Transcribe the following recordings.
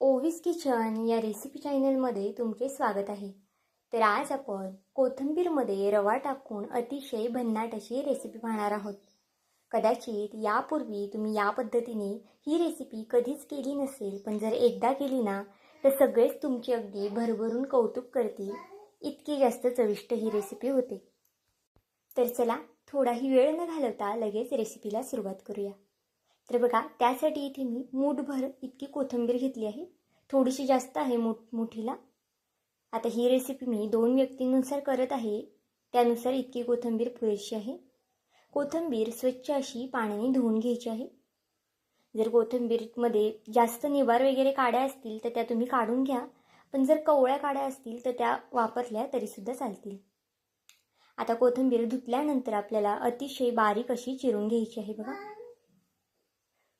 ओवीस kitchen या recipe चॅनलमध्ये तुमचे स्वागत आहे। तर आज आपण कोथिंबीरमध्ये रवा टाकून अतिशय भन्नाट अशी रेसिपी पाहणार आहोत। कदाचित यापूर्वी तुम्ही या पद्धतीने ही रेसिपी कधीच केली नसेल, पण जर एकदा केली ना तर सगळेच तुमची अगदी भरभरून कौतुक करतील, इतकी जास्त चविष्ट ही रेसिपी होते। तर चला थोडाही वेळ न घालवता लगेच रेसिपीला सुरुवात करूया। तर बघा, त्यासाठी इथे मी मूठभर इतकी कोथिंबीर घेतली आहे। थोडीशी जास्त आहे मुठीला। आता ही रेसिपी मी 2 व्यक्तींनुसार करत आहे, त्यानुसार इतकी कोथिंबीर पुरेशी आहे। कोथिंबीर स्वच्छ अशी पाण्याने धुवून घ्यायची आहे। जर कोथिंबीरमध्ये जास्त निबार वगैरे काड्या असतील तर त्या तुम्ही काढून घ्या, पण जर कवळ्या काड्या असतील तर त्या वापरल्या तरीसुद्धा चालतील। आता कोथिंबीर धुतल्यानंतर आपल्याला अतिशय बारीक अशी चिरून घ्यायची आहे। बघा,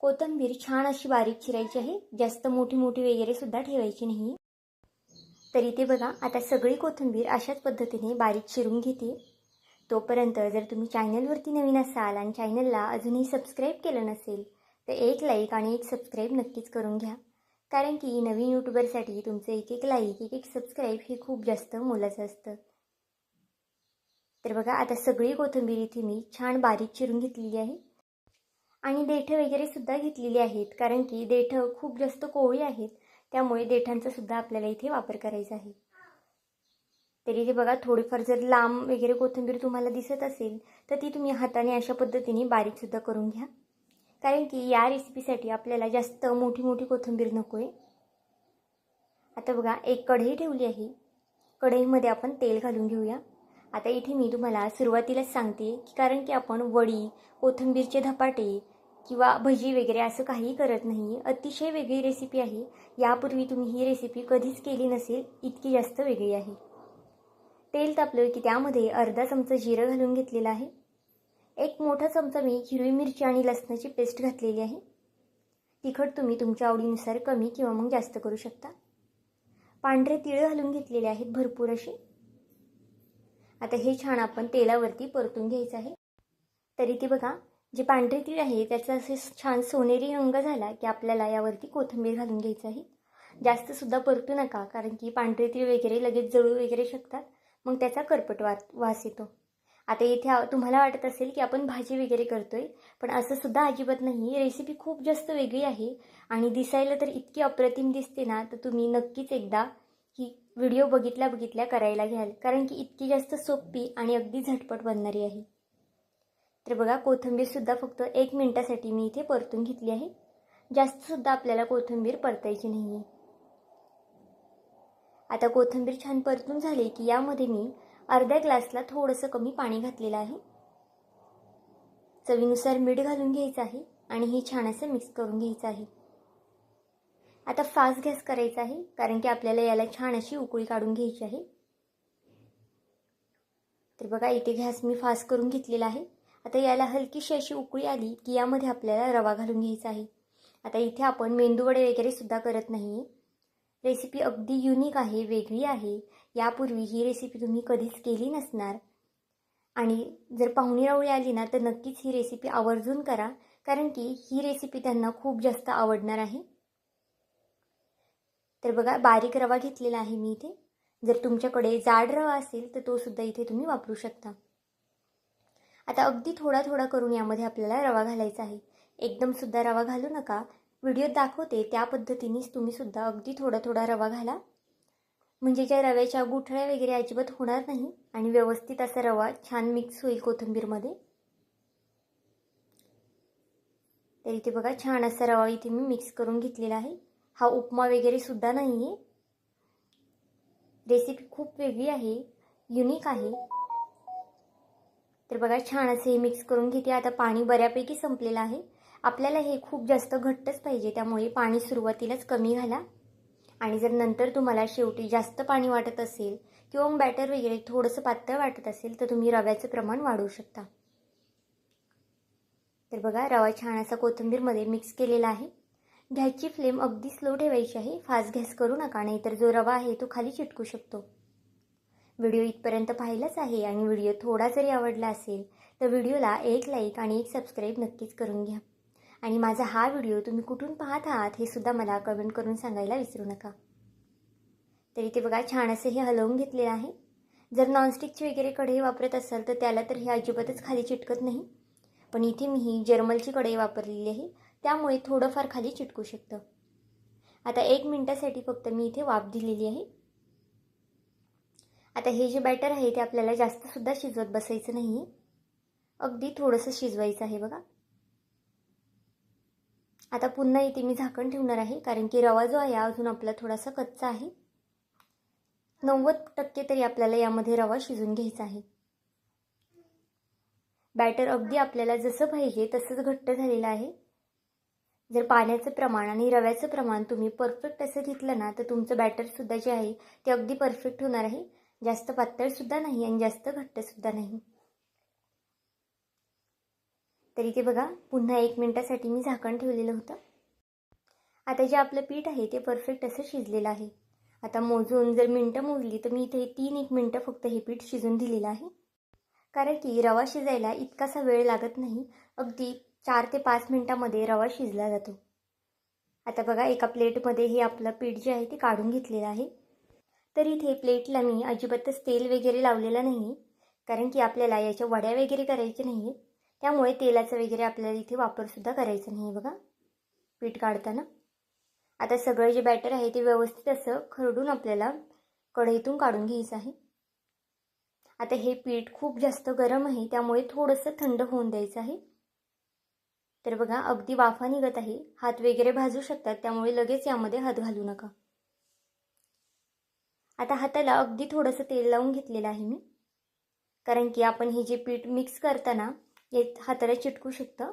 कोथिंबीर छान अशी बारीक चिरायची आहे, जास्त मोठी मोठी वगैरे सुद्धा ठेवायची नाही। तर इथे बघा, आता सगळी कोथिंबीर अशाच पद्धतीने बारीक चिरून घेते। तोपर्यंत जर तुम्ही चॅनलवरती नवीन असाल आणि चॅनलला अजूनही सबस्क्राईब केलं नसेल तर एक लाईक आणि एक सबस्क्राईब नक्कीच करून घ्या, कारण की नवीन यूट्यूबरसाठी तुमचं एक एक लाईक एक एक सबस्क्राईब हे खूप जास्त मोलाचं असतं। तर बघा, आता सगळी कोथिंबीर इथे मी छान बारीक चिरून घेतलेली आहे आणि देठं वगैरे सुद्धा घेतलेली आहेत, कारण की देठं खूप जास्त कोवळी आहेत, त्यामुळे देठांचा सुद्धा आपल्याला इथे वापर करायचा आहे। तर इथे बघा, थोडीफार जर लांब वगैरे कोथिंबीर तुम्हाला दिसत असेल तर ती तुम्ही हाताने अशा पद्धतीने बारीक सुद्धा करून घ्या, कारण की या रेसिपीसाठी आपल्याला जास्त मोठी मोठी कोथिंबीर नको आहे। आता बघा, एक कढई ठेवली आहे। कढईमध्ये आपण तेल घालून घेऊया। आता इथे मी तुम्हाला सुरुवातीलाच सांगते की कारण की आपण वडी, कोथिंबीरचे धपाटे किंवा भजी वगैरे असं काही करत नाही, अतिशय वेगळी रेसिपी आहे। यापूर्वी तुम्ही ही रेसिपी कधीच केली नसेल, इतकी जास्त वेगळी आहे। तेल तापलं की त्यामध्ये अर्धा चमचा जिरं घालून घेतलेला आहे। एक मोठा चमचा मी हिरवी मिरची आणि लसणाची पेस्ट घातलेली आहे। तिखट तुम्ही तुमच्या आवडीनुसार कमी किंवा मग जास्त करू शकता। पांढरे तीळ घालून घेतलेले आहेत भरपूर असे। आता हे छान आपण तेलावरती परतून घ्यायचं आहे। तर इथे बघा, जे पांढरे तीळ आहे त्याचा असे छान सोनेरी रंग झाला की आपल्याला यावरती कोथिंबीर घालून घ्यायचं आहे। जास्त सुद्धा परतू नका, कारण की पांढरे तीळ वगैरे लगेच जळू वगैरे शकतात, मग त्याचा करपट वास येतो। आता इथे तुम्हाला वाटत असेल की आपण भाजी वगैरे करतोय, पण असं सुद्धा अजिबात नाही। रेसिपी खूप जास्त वेगळी आहे आणि दिसायला तर इतकी अप्रतिम दिसते ना, तर तुम्ही नक्कीच एकदा ही व्हिडिओ बघितल्या करायला घ्याल, कारण की इतकी जास्त सोपी आणि अगदी झटपट बनणारी आहे। तर बघा, कोथिंबीर सुद्धा फक्त 1 मिनिटासाठी मी इथे परतून घेतली आहे। जास्त सुद्धा आपल्याला कोथिंबीर परतायची नाही आहे। आता कोथिंबीर छान परतून झाली की यामध्ये मी अर्ध्या ग्लासला थोडंसं कमी पाणी घातलेलं आहे। चवीनुसार मीठ घालून घ्यायचं आहे आणि हे छान असं मिक्स करून घ्यायचं आहे। आता फास्ट गॅस करायचा आहे, कारण की आपल्याला याला छान अशी उकळी काढून घ्यायची आहे। तर बघा, इथे गॅस मी फास्ट करून घेतलेला आहे। आता याला हलकीशी अशी उकळी आली की यामध्ये आपल्याला रवा घालून घ्यायचा आहे। आता इथे आपण मेंदूवडे वगैरे सुद्धा करत नाही। रेसिपी अगदी युनिक आहे, वेगळी आहे। यापूर्वी ही रेसिपी तुम्ही कधीच केली नसणार आणि जर पाहुणेरावळी आली ना तर नक्कीच ही रेसिपी आवर्जून करा, कारण की ही रेसिपी त्यांना खूप जास्त आवडणार आहे। तर बघा, बारीक रवा घेतलेला आहे मी इथे। जर तुमच्याकडे जाड रवा असेल तर तो सुद्धा इथे तुम्ही वापरू शकता। आता अगदी थोडा थोडा करून यामध्ये आपल्याला रवा घालायचा आहे। एकदम सुद्धा रवा घालू नका। व्हिडिओत दाखवते त्या पद्धतीनेच तुम्ही सुद्धा अगदी थोडा थोडा रवा घाला, म्हणजे ज्या रव्याच्या गुठळ्या वगैरे अजिबात होणार नाही आणि व्यवस्थित असा रवा छान मिक्स होईल कोथिंबीरमध्ये। तर इथे बघा, छान असा रवा इथे मी मिक्स करून घेतलेला आहे। हा उपमा वगैरे सुद्धा नाही आहे। रेसिपी खूप वेगळी आहे, युनिक आहे। तर बघा, छान असे हे मिक्स करून घेते। आता पाणी बऱ्यापैकी संपलेलं आहे। आपल्याला हे खूप जास्त घट्टच पाहिजे, त्यामुळे पाणी सुरुवातीलाच कमी घाला आणि जर नंतर तुम्हाला शेवटी जास्त पाणी वाटत असेल किंवा बॅटर वगैरे थोडंसं पातळ वाटत असेल तर तुम्ही रव्याचं प्रमाण वाढवू शकता। तर बघा, रवा छान असा कोथिंबीरमध्ये मिक्स केलेला आहे। गॅसची फ्लेम अगदी स्लो ठेवायची आहे, फास्ट गॅस करू नका, नाहीतर जो रवा आहे तो खाली चिटकू शकतो। व्हिडिओ इथपर्यंत पाहिलाच आहे आणि व्हिडिओ थोडा जरी आवडला असेल तर व्हिडिओला एक लाईक आणि एक सबस्क्राईब नक्कीच करून घ्या। आणि माझा हा व्हिडिओ तुम्ही कुठून पाहत आहात हे सुद्धा मला कमेंट करून सांगायला विसरू नका. तर इथे बघा छान असे हे हलवून घेतलेलं आहे. जर नॉनस्टिकची वगैरे कढई वापरत असाल तर त्याला तर हे अजिबातच खाली चिटकत नाही, पण इथे मी ही जर्मलची कढई वापरलेली आहे, त्यामुळे थोडंफार खाली चिटकू शकतं. आता 1 मिनिटासाठी फक्त मी इथे वाफ दिलेली आहे. आता हे जे बॅटर आहे ते आपल्याला जास्तसुद्धा शिजवत बसायचं नाही आहे, अगदी थोडंसं शिजवायचं आहे बघा. आता पुन्हा इथे मी झाकण ठेवणार आहे, कारण की रवा जो आहे अजून आपला थोडासा कच्चा आहे. 90% तरी आपल्याला यामध्ये रवा शिजून घ्यायचा आहे. बॅटर अगदी आपल्याला जसं पाहिजे तसंच घट्ट झालेलं आहे. जर पाण्याचं प्रमाण आणि रव्याचं प्रमाण तुम्ही परफेक्ट असं घेतलं ना तर तुमचं बॅटरसुद्धा जे आहे ते अगदी परफेक्ट होणार आहे. जास्त पातळसुद्धा नाही आणि जास्त घट्टसुद्धा नाही. तर इथे बघा पुन्हा 1 मिनिटासाठी मी झाकण ठेवलेलं होतं. आता जे आपलं पीठ आहे ते परफेक्ट असं शिजलेलं आहे. आता मोजून जर मिनटं मोजली तर मी इथे 3-1 मिनटं फक्त हे पीठ शिजून दिलेलं आहे, कारण की रवा शिजायला इतकासा वेळ लागत नाही. अगदी 4 ते 5 मिनटामध्ये रवा शिजला जातो. आता बघा एका प्लेटमध्ये हे आपलं पीठ जे आहे ते काढून घेतलेलं आहे. तर इथे प्लेटला मी अजिबातच तेल वगैरे लावलेलं नाही, कारण की आपल्याला याच्या वड्या वगैरे करायच्या नाही आहेत, त्यामुळे तेलाचा वगैरे आपल्याला इथे वापरसुद्धा करायचा नाही आहे बघा पीठ काढताना. आता सगळं जे बॅटर आहे ते व्यवस्थित असं खरडून आपल्याला कढईतून काढून घ्यायचं आहे. आता हे पीठ खूप जास्त गरम आहे, त्यामुळे थोडंसं थंड होऊन द्यायचं आहे. तर बघा अगदी वाफा निघत आहे, हात वगैरे भाजू शकतात, त्यामुळे लगेच यामध्ये हात घालू नका. आता हाताला अगदी थोडंसं तेल लावून घेतलेलं आहे मी, कारण की आपण हे जे पीठ मिक्स करताना हे हाताला चिटकू शकतं.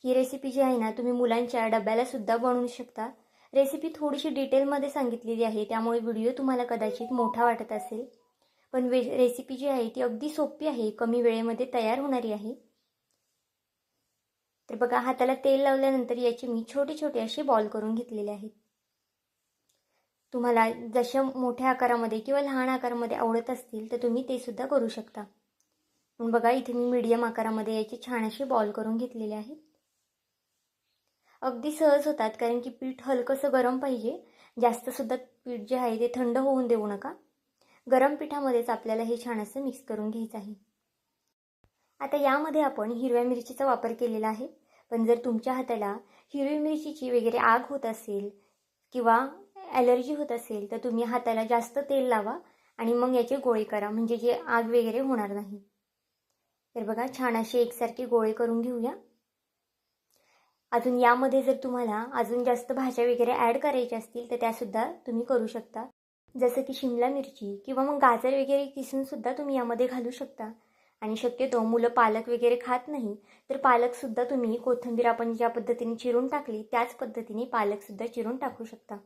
ही रेसिपी जी आहे ना तुम्ही मुलांच्या डब्याला सुद्धा बनवू शकता. रेसिपी थोडीशी डिटेलमध्ये सांगितलेली आहे, त्यामुळे व्हिडिओ तुम्हाला कदाचित मोठा वाटत असेल, पण रेसिपी जी आहे ती अगदी सोपी आहे, कमी वेळेमध्ये तयार होणारी आहे. तर बघा हाताला तेल लावल्यानंतर याचे मी छोटे छोटे असे बॉल करून घेतलेले आहेत. तुम्हाला जशा मोठ्या आकारामध्ये किंवा लहान आकारामध्ये आवडत असतील तर तुम्ही ते सुद्धा करू शकता. पण बघा इथे मी मीडियम आकारामध्ये याचे छान असे बॉल करून घेतलेले आहेत. अगदी सहज होतात, कारण की पीठ हलकंसं गरम पाहिजे. जास्तसुद्धा पीठ जे आहे ते थंड होऊन देऊ नका. गरम पिठामध्येच आपल्याला हे छान असं मिक्स करून घ्यायचं आहे. आता यामध्ये आपण हिरव्या मिरचीचा वापर केलेला आहे, पण जर तुमच्या हाताला हिरवी मिरचीची वगैरे आग होत असेल किंवा ॲलर्जी होत असेल तर तुम्ही हाताला जास्त तेल लावा आणि मग याचे गोळे करा, म्हणजे जे आग वगैरे होणार नाही. तर बघा छान असे एकसारखे गोळे करून घेऊया. अजून यामध्ये जर तुम्हाला अजून जास्त भाज्या वगैरे ॲड करायच्या असतील तर त्यासुद्धा तुम्ही करू शकता, जसं की शिमला मिरची किंवा मग गाजर वगैरे किसूनसुद्धा तुम्ही यामध्ये घालू शकता. आणि शक्यतो मुलं पालक वगैरे खात नाही, तर पालकसुद्धा तुम्ही कोथिंबीर आपण ज्या पद्धतीने चिरून टाकली त्याच पद्धतीने पालकसुद्धा चिरून टाकू शकता.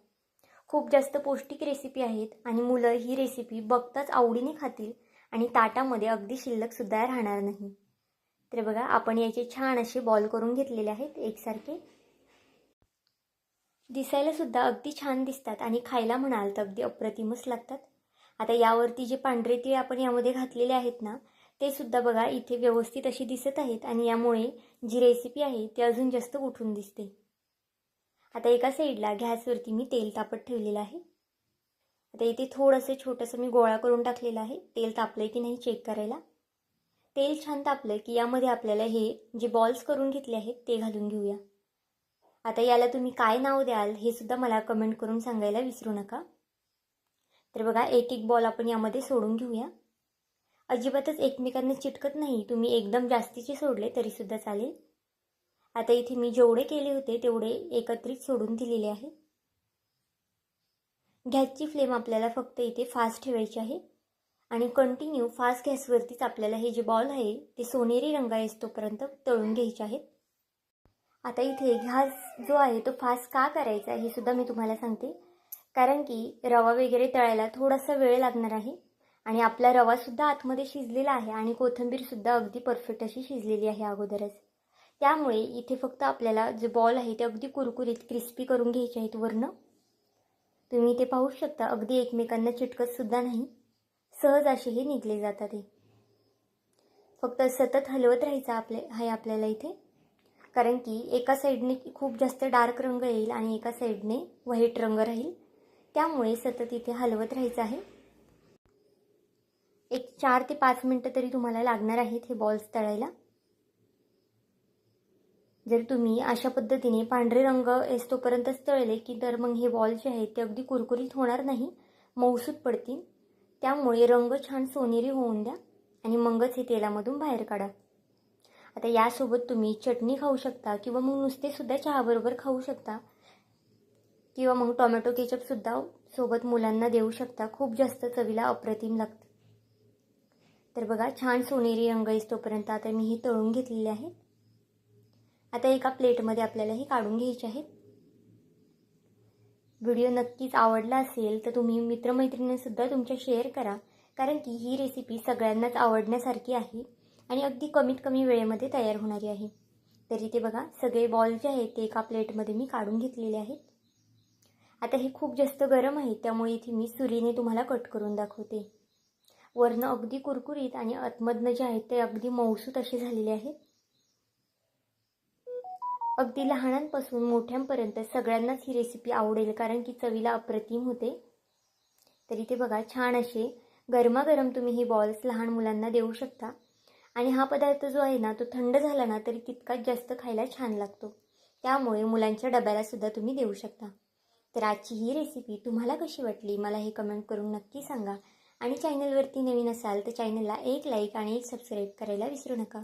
खूप जास्त पौष्टिक रेसिपी आहेत आणि मुलं ही रेसिपी बघताच आवडीने खातील आणि ताटामध्ये अगदी शिल्लकसुद्धा राहणार नाही. तर बघा आपण याचे छान असे बॉल करून घेतलेले आहेत एकसारखे. दिसायला सुद्धा अगदी छान दिसतात आणि खायला म्हणाल तर अगदी अप्रतिमच लागतात. आता यावरती जे पांढरे तीळ आपण यामध्ये घातलेले आहेत ना ते सुद्धा बघा इथे व्यवस्थित अशी दिसत आहेत आणि यामुळे जी रेसिपी आहे ती अजून जास्त उठून दिसते. आता एका साईडला गॅसवरती मी तेल तापत ठेवलेलं आहे. आता इथे थोडंसं छोटंसं मी गोळा करून टाकलेलं आहे, तेल तापलं की नाही चेक करायला. तेल छान तापलं की यामध्ये आपल्याला हे जे बॉल्स करून घेतले आहेत ते घालून घेऊया. आता याला तुम्ही काय नाव द्याल हे सुद्धा मला कमेंट करून सांगायला विसरू नका. तर बघा एक एक बॉल आपण यामध्ये सोडून घेऊया. अजिबातच एकमेकांना चिटकत नाही, तुम्ही एकदम जास्तीचे सोडले तरीसुद्धा चालेल. आता इथे मी जेवढे केले होते तेवढे एकत्रित सोडून दिलेले आहे. गॅसची फ्लेम आपल्याला फक्त इथे फास्ट ठेवायची आहे आणि कंटिन्यू फास्ट गॅसवरतीच आपल्याला हे जे बॉल आहे ते सोनेरी रंग येतोपर्यंत तळून घ्यायचे आहेत. आता इथे गॅस जो आहे तो फास्ट का करायचा हे सुद्धा मी तुम्हाला सांगते, कारण की रवा वगैरे तळायला थोडासा वेळ लागणार आहे आणि आपला रवासुद्धा आतमध्ये शिजलेला आहे आणि कोथिंबीरसुद्धा अगदी परफेक्ट अशी शिजलेली आहे अगोदरच. त्यामुळे इथे फक्त आपल्याला जे बॉल आहे ते अगदी कुरकुरीत क्रिस्पी करून घ्यायचे आहेत वरनं. तुम्ही इथे पाहू शकता अगदी एकमेकांना चिटकतसुद्धा नाही, सहज असे हे निघले जातात. हे फक्त सतत हलवत राहायचं आपल्याला इथे. कारण की एका साईडने खूप जास्त डार्क रंग येईल आणि एका साईडने व्हाईट रंग राहील, त्यामुळे सतत इथे हलवत राहायचं आहे. एक 4 ते 5 मिनटं तरी तुम्हाला लागणार आहेत हे बॉल्स तळायला. जर तुम्ही अशा पद्धतीने पांढरे रंग येईस्तोपर्यंतच तळले की तर मग हे बॉल जे आहेत ते अगदी कुरकुरीत होणार नाही, मऊसूत पडतील. त्यामुळे रंग छान सोनेरी होऊन द्या आणि मगच हे तेलामधून बाहेर काढा. आता यासोबत तुम्ही चटणी खाऊ शकता किंवा मग नुसतेसुद्धा चहाबरोबर खाऊ शकता किंवा मग टोमॅटो केचपसुद्धा सोबत मुलांना देऊ शकता. खूप जास्त चवीला अप्रतिम लागतं. तर बघा छान सोनेरी रंग येईस्तोपर्यंत आता मी हे तळून घेतलेले आहे. आता एका प्लेटमध्ये आपल्याला हे काढून घ्यायचे आहेत. व्हिडिओ नक्कीच आवडला असेल तर तुम्ही मित्रमैत्रिणींसुद्धा तुमच्या शेअर करा, कारण की ही रेसिपी सगळ्यांनाच आवडण्यासारखी आहे आणि अगदी कमीत कमी वेळेमध्ये तयार होणारी आहे. तर इथे बघा सगळे बॉल जे आहेत ते एका प्लेटमध्ये मी काढून घेतलेले आहेत. आता हे खूप जास्त गरम आहे, त्यामुळे इथे मी सुरीने तुम्हाला कट करून दाखवते. वरनं अगदी कुरकुरीत आणि आतमधनं जे आहेत ते अगदी मऊसूत असे झालेले आहेत. अगदी लहानांपासून मोठ्यांपर्यंत सगळ्यांनाच ही रेसिपी आवडेल, कारण की चवीला अप्रतिम होते. तर इथे बघा छान असे गरमागरम तुम्ही हे बॉल्स लहान मुलांना देऊ शकता आणि हा पदार्थ जो आहे ना तो थंड झाला ना तरी तितकाच जास्त खायला छान लागतो. त्यामुळे मुलांच्या डब्यालासुद्धा तुम्ही देऊ शकता. तर आजची ही रेसिपी तुम्हाला कशी वाटली मला हे कमेंट करून नक्की सांगा आणि चॅनलवरती नवीन असाल तर चॅनलला एक लाईक आणि एक सबस्क्राईब करायला विसरू नका.